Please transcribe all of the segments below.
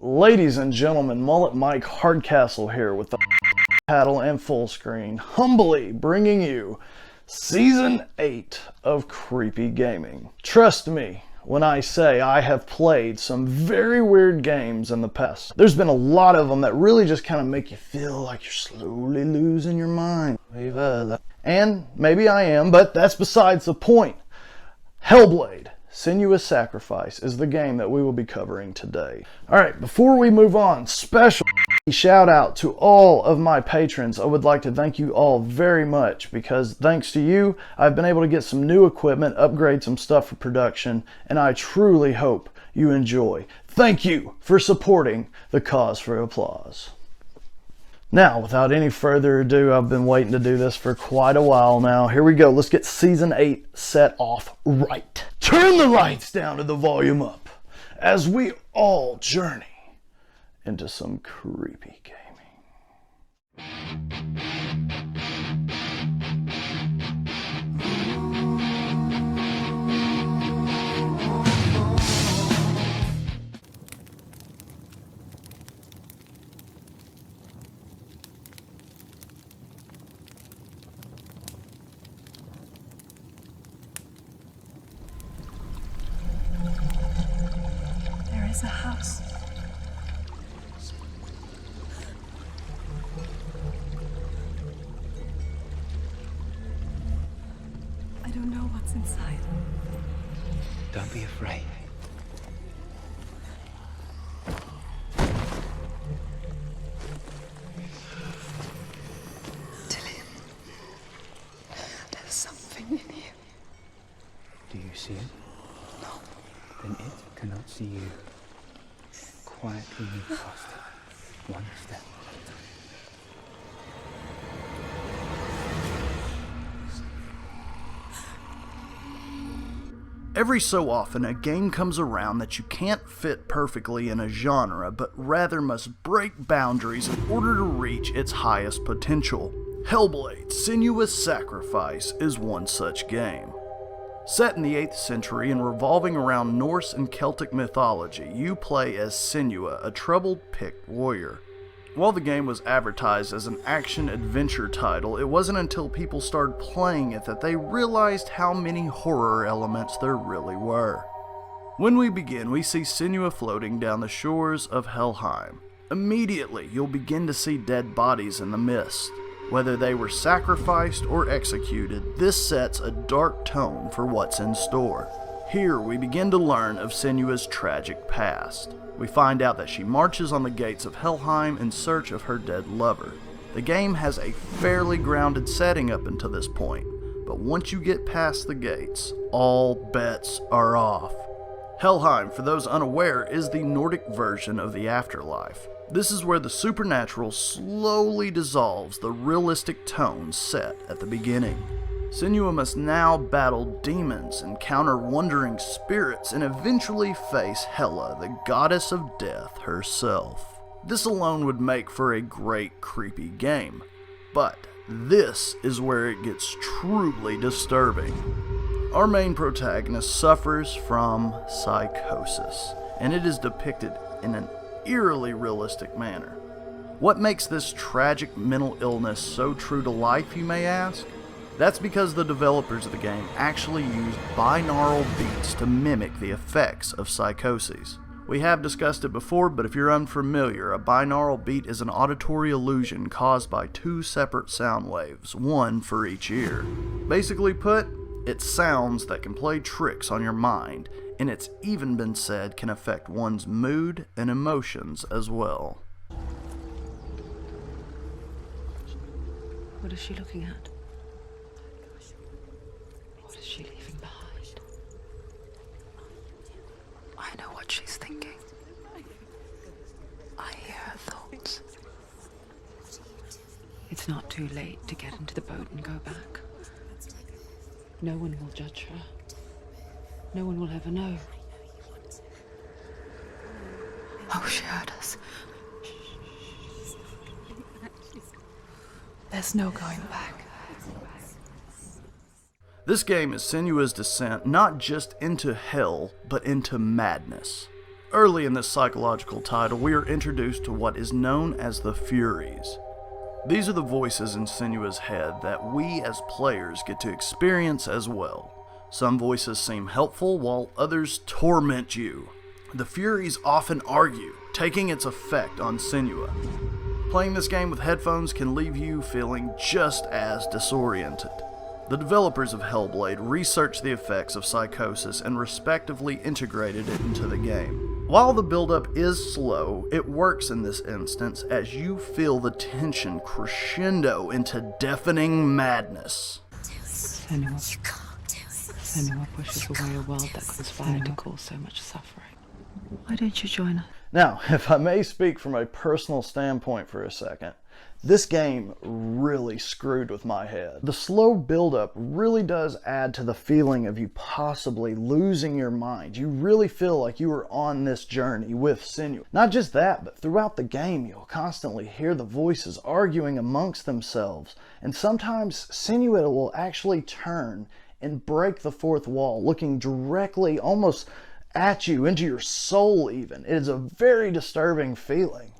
Ladies and gentlemen, Mullet Mike Hardcastle here with the paddle and full screen, humbly bringing you Season 8 of Creepy Gaming. Trust me when I say I have played some very weird games in the past. There's been a lot of them that really just kind of make you feel like you're slowly losing your mind. And maybe I am, but that's besides the point. Hellblade: Sinuous Sacrifice is the game that we will be covering today. Alright, before we move on, special shout out to all of my patrons. I would like to thank you all very much because thanks to you, I've been able to get some new equipment, upgrade some stuff for production, and I truly hope you enjoy. Thank you for supporting the cause for applause. Now, without any further ado, I've been waiting to do this for quite a while now. Here we go. Let's get Season 8 set off right. Turn the lights down and the volume up as we all journey into some creepy gaming. There is a house. I don't know what's inside. Don't be afraid. Dylan, there's something in here. Do you see it? No. Then it cannot see you. Quietly move past it. One step. Every so often, a game comes around that you can't fit perfectly in a genre, but rather must break boundaries in order to reach its highest potential. Hellblade: Sinuous Sacrifice is one such game. Set in the 8th century and revolving around Norse and Celtic mythology, you play as Senua, a troubled Pict warrior. While the game was advertised as an action-adventure title, it wasn't until people started playing it that they realized how many horror elements there really were. When we begin, we see Senua floating down the shores of Helheim. Immediately, you'll begin to see dead bodies in the mist. Whether they were sacrificed or executed, this sets a dark tone for what's in store. Here we begin to learn of Senua's tragic past. We find out that she marches on the gates of Helheim in search of her dead lover. The game has a fairly grounded setting up until this point, but once you get past the gates, all bets are off. Helheim, for those unaware, is the Nordic version of the afterlife. This is where the supernatural slowly dissolves the realistic tone set at the beginning. Senua must now battle demons, encounter wandering spirits, and eventually face Hela, the goddess of death herself. This alone would make for a great creepy game, but this is where it gets truly disturbing. Our main protagonist suffers from psychosis, and it is depicted in an eerily realistic manner. What makes this tragic mental illness so true to life, you may ask? That's because the developers of the game actually used binaural beats to mimic the effects of psychoses. We have discussed it before, but if you're unfamiliar, a binaural beat is an auditory illusion caused by two separate sound waves, one for each ear. Basically put, it's sounds that can play tricks on your mind, and it's even been said can affect one's mood and emotions as well. What is she looking at? What is she leaving behind? I know what she's thinking. I hear her thoughts. It's not too late to get into the boat and go back. No one will judge her. No one will ever know. Oh, she heard us. There's no going back. This game is Senua's descent not just into hell, but into madness. Early in this psychological title, we are introduced to what is known as the Furies. These are the voices in Senua's head that we as players get to experience as well. Some voices seem helpful while others torment you. The Furies often argue, taking its effect on Senua. Playing this game with headphones can leave you feeling just as disoriented. The developers of Hellblade researched the effects of psychosis and respectively integrated it into the game. While the build-up is slow, it works in this instance as you feel the tension crescendo into deafening madness. Senua pushes away a world that conspired to cause so much suffering. Why don't you join us? Now, if I may speak from a personal standpoint for a second, this game really screwed with my head. The slow build-up really does add to the feeling of you possibly losing your mind. You really feel like you are on this journey with Senua. Not just that, but throughout the game you'll constantly hear the voices arguing amongst themselves, and sometimes Senua will actually turn and break the fourth wall, looking directly almost at you, into your soul even. It is a very disturbing feeling.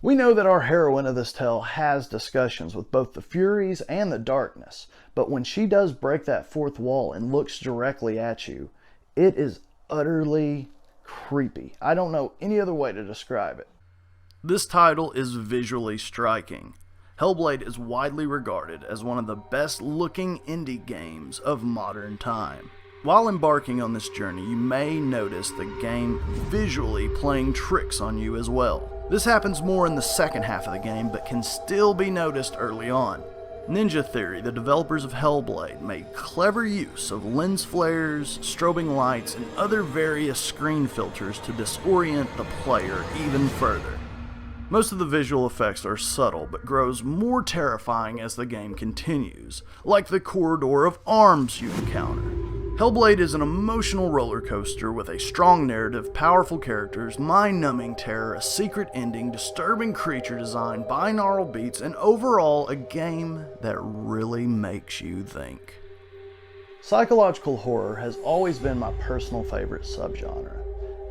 We know that our heroine of this tale has discussions with both the Furies and the darkness, but when she does break that fourth wall and looks directly at you, it is utterly creepy. I don't know any other way to describe it. This title is visually striking. Hellblade is widely regarded as one of the best looking indie games of modern time. While embarking on this journey, you may notice the game visually playing tricks on you as well. This happens more in the second half of the game, but can still be noticed early on. Ninja Theory, the developers of Hellblade, made clever use of lens flares, strobing lights, and other various screen filters to disorient the player even further. Most of the visual effects are subtle, but grows more terrifying as the game continues, like the corridor of arms you encounter. Hellblade is an emotional roller coaster with a strong narrative, powerful characters, mind-numbing terror, a secret ending, disturbing creature design, binaural beats, and overall a game that really makes you think. Psychological horror has always been my personal favorite subgenre.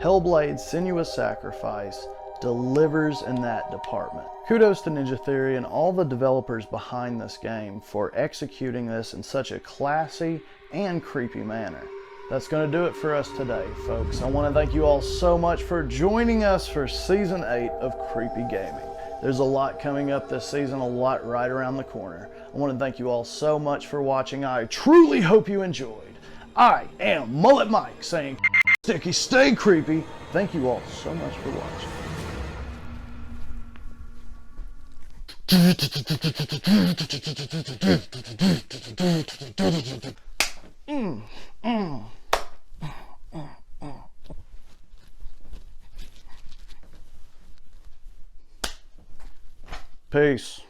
Hellblade's Senua's Sacrifice delivers in that department. Kudos to Ninja Theory and all the developers behind this game for executing this in such a classy and creepy manner. That's going to do it for us today, folks. I want to thank you all so much for joining us for Season 8 of Creepy Gaming. There's a lot coming up this season, a lot right around the corner. I want to thank you all so much for watching. I truly hope you enjoyed. I am Mullet Mike saying, sticky, stay creepy. Thank you all so much for watching. Peace.